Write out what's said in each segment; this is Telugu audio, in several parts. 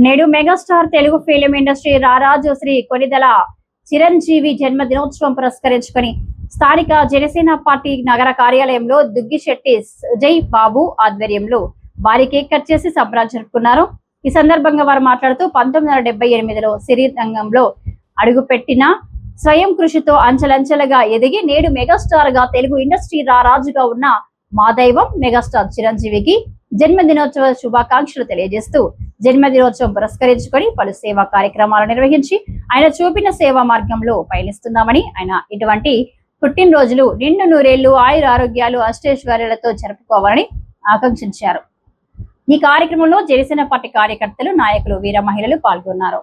నేడు మెగాస్టార్ తెలుగు ఫిలిం ఇండస్ట్రీ రారాజు శ్రీ కొనిదెల చిరంజీవి జన్మదినోత్సవం పురస్కరించుకొని స్థానిక జనసేన పార్టీ నగర కార్యాలయంలో దుగ్గిశెట్టి సుజయ్ బాబు ఆధ్వర్యంలో భారీ కేక్ కట్ చేసి సంబరాలు జరుపుకున్నారు. ఈ సందర్భంగా వారు మాట్లాడుతూ 1978లో సినీ రంగంలో అడుగుపెట్టిన స్వయం కృషితో అంచెలంచెలుగా ఎదిగి నేడు మెగాస్టార్ గా తెలుగు ఇండస్ట్రీ రారాజుగా ఉన్న మా దైవం మెగాస్టార్ చిరంజీవికి జన్మదినోత్సవ శుభాకాంక్షలు తెలియజేస్తూ జన్మదినోత్సవం పురస్కరించుకొని పలు సేవా కార్యక్రమాలు నిర్వహించి ఆయన చూపిన సేవా మార్గంలో పయనిస్తున్నామని, ఆయన ఇటువంటి పుట్టినరోజులు నిండు నూరేళ్లు ఆయుర ఆరోగ్యాలు అష్టైశ్వర్యాలతో జరుపుకోవాలని ఆకాంక్షించారు. ఈ కార్యక్రమంలో జనసేన పార్టీ కార్యకర్తలు, నాయకులు, వీర మహిళలు పాల్గొన్నారు.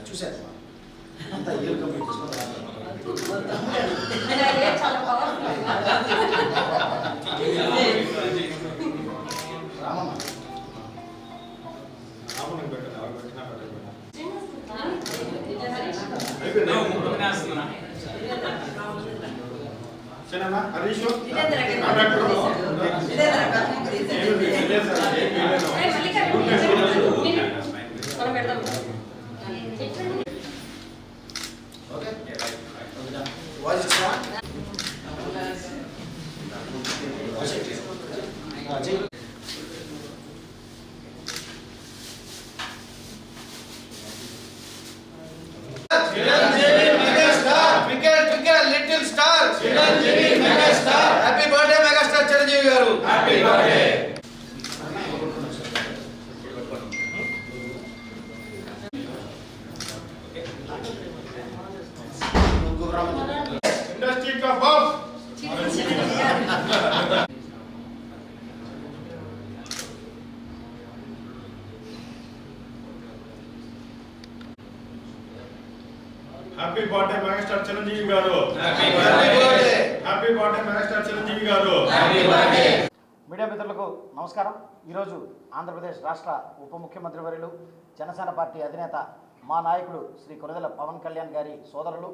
చూసారు అంతా ఇయర్ కంప్లీట్ చేసుకుంటారు. Happy birthday megastar Chiranjeevi garu. Happy birthday. Industry का boss happy birthday megastar Chiranjeevi garu. Happy birthday. Happy birthday megastar Chiranjeevi garu. Happy birthday. Media మిత్రులకు నమస్కారం. ఈరోజు ఆంధ్రప్రదేశ్ రాష్ట్ర ఉప ముఖ్యమంత్రి వర్యులు, జనసేన పార్టీ అధినేత, మా నాయకుడు శ్రీ కొనిదెల పవన్ కళ్యాణ్ గారి సోదరులు,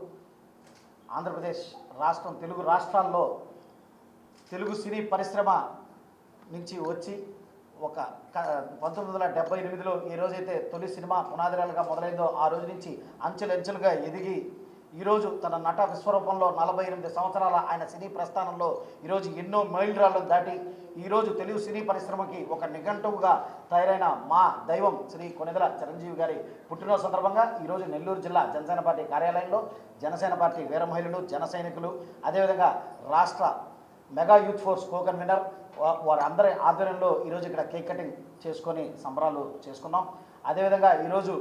ఆంధ్రప్రదేశ్ రాష్ట్రం తెలుగు రాష్ట్రాల్లో తెలుగు సినీ పరిశ్రమ నుంచి వచ్చి ఒక 1978లో ఏ రోజైతే తొలి సినిమా పునాదిరాలుగా మొదలైందో ఆ రోజు నుంచి అంచెలంచెలుగా ఎదిగి ఈరోజు తన నట విశ్వరూపంలో 48 సంవత్సరాల ఆయన సినీ ప్రస్థానంలో ఈరోజు ఎన్నో మైలురాళ్లను దాటి ఈరోజు తెలుగు సినీ పరిశ్రమకి ఒక నిఘంటువుగా తయారైన మా దైవం శ్రీ కొనిదెల చిరంజీవి గారి పుట్టినరోజు సందర్భంగా ఈరోజు నెల్లూరు జిల్లా జనసేన పార్టీ కార్యాలయంలో జనసేన పార్టీ వీర మహిళలు, జన సైనికులు, అదేవిధంగా రాష్ట్ర mega youth force co convener వారందరి ఆధ్వర్యంలో ఈరోజు ఇక్కడ కేక్ కటింగ్ చేసుకొని సంబరాలు చేసుకున్నాం. అదేవిధంగా ఈరోజు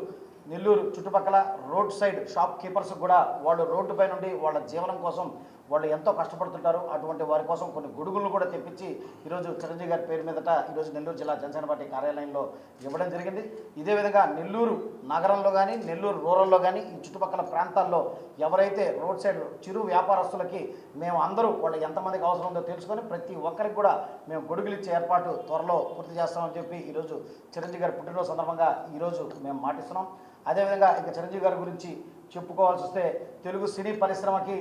నెల్లూరు చుట్టుపక్కల రోడ్ సైడ్ షాప్ కీపర్స్ కూడా వాళ్ళు రోడ్డుపై నుండి వాళ్ళ జీవనం కోసం వాళ్ళు ఎంతో కష్టపడుతుంటారు. అటువంటి వారి కోసం కొన్ని గొడుగులను కూడా తెప్పించి ఈరోజు చిరంజీవి గారి పేరు మీదట ఈరోజు నెల్లూరు జిల్లా జనసేన పార్టీ కార్యాలయంలో ఇవ్వడం జరిగింది. ఇదే విధంగా నెల్లూరు నగరంలో కానీ నెల్లూరు రూరల్లో కానీ ఈ చుట్టుపక్కల ప్రాంతాల్లో ఎవరైతే రోడ్ సైడ్ చిరు వ్యాపారస్తులకి మేము అందరూ వాళ్ళు ఎంతమందికి అవసరం ఉందో తెలుసుకొని ప్రతి ఒక్కరికి కూడా మేము గొడుగులు ఇచ్చే ఏర్పాటు త్వరలో పూర్తి చేస్తామని చెప్పి ఈరోజు చిరంజీవి గారి పుట్టినరోజు సందర్భంగా ఈరోజు మేము మాటిస్తున్నాం. అదేవిధంగా ఇక చిరంజీవి గారి గురించి చెప్పుకోవాల్సి వస్తే తెలుగు సినీ పరిశ్రమకి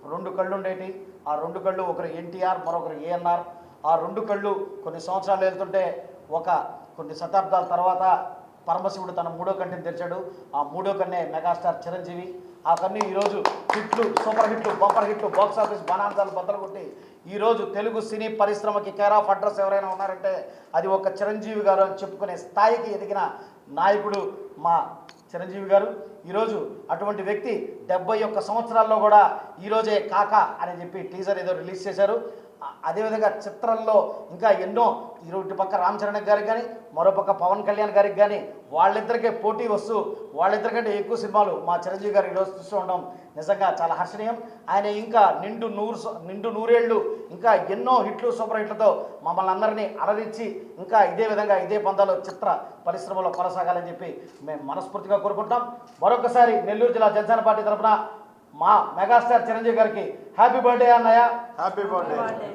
2 కళ్ళు ఉండేటి. ఆ 2 కళ్ళు ఒకరు ఎన్టీఆర్, మరొకరు ఏఎన్ఆర్. ఆ 2 కళ్ళు కొన్ని సంవత్సరాలు వెళ్తుంటే కొన్ని శతాబ్దాల తర్వాత పరమశివుడు తన 3వ కంటిని తెరిచాడు. ఆ 3వ కన్నే మెగాస్టార్ చిరంజీవి. ఆ కన్ను ఈరోజు హిట్లు, సూపర్ హిట్లు, బంపర్ హిట్లు, బాక్స్ ఆఫీస్ బనాంతాలు బద్దలు కొట్టి ఈరోజు తెలుగు సినీ పరిశ్రమకి కేర్ ఆఫ్ అడ్రస్ ఎవరైనా ఉన్నారంటే అది ఒక చిరంజీవి గారు అని చెప్పుకునే స్థాయికి ఎదిగిన నాయకుడు మా చిరంజీవి గారు. ఈరోజు అటువంటి వ్యక్తి 71 సంవత్సరాల్లో కూడా ఈరోజే కాక అని చెప్పి టీజర్ ఏదో రిలీజ్ చేశారు. అదేవిధంగా చిత్రంలో ఇంకా ఎన్నో ఇటు పక్క రామ్ చరణ్ గారికి కానీ మరోపక్క పవన్ కళ్యాణ్ గారికి కానీ వాళ్ళిద్దరికే పోటీ వస్తూ వాళ్ళిద్దరికంటే ఎక్కువ సినిమాలు మా చిరంజీవి గారు ఈరోజు చూస్తూ ఉండడం నిజంగా చాలా హర్షణీయం. ఆయన ఇంకా నిండు నూరేళ్ళు ఇంకా ఎన్నో హిట్లు, సూపర్ హిట్లతో మమ్మల్ని అందరినీ అలరించి ఇంకా ఇదే విధంగా ఇదే పందాలో చిత్ర పరిశ్రమలో కొనసాగాలని చెప్పి మేము మనస్ఫూర్తిగా కోరుకుంటాం. మరొకసారి నెల్లూరు జిల్లా జనసేన పార్టీ తరఫున మా మెగాస్టార్ చిరంజీవి గారికి హ్యాపీ బర్త్డే అన్నయ్య. Happy birthday.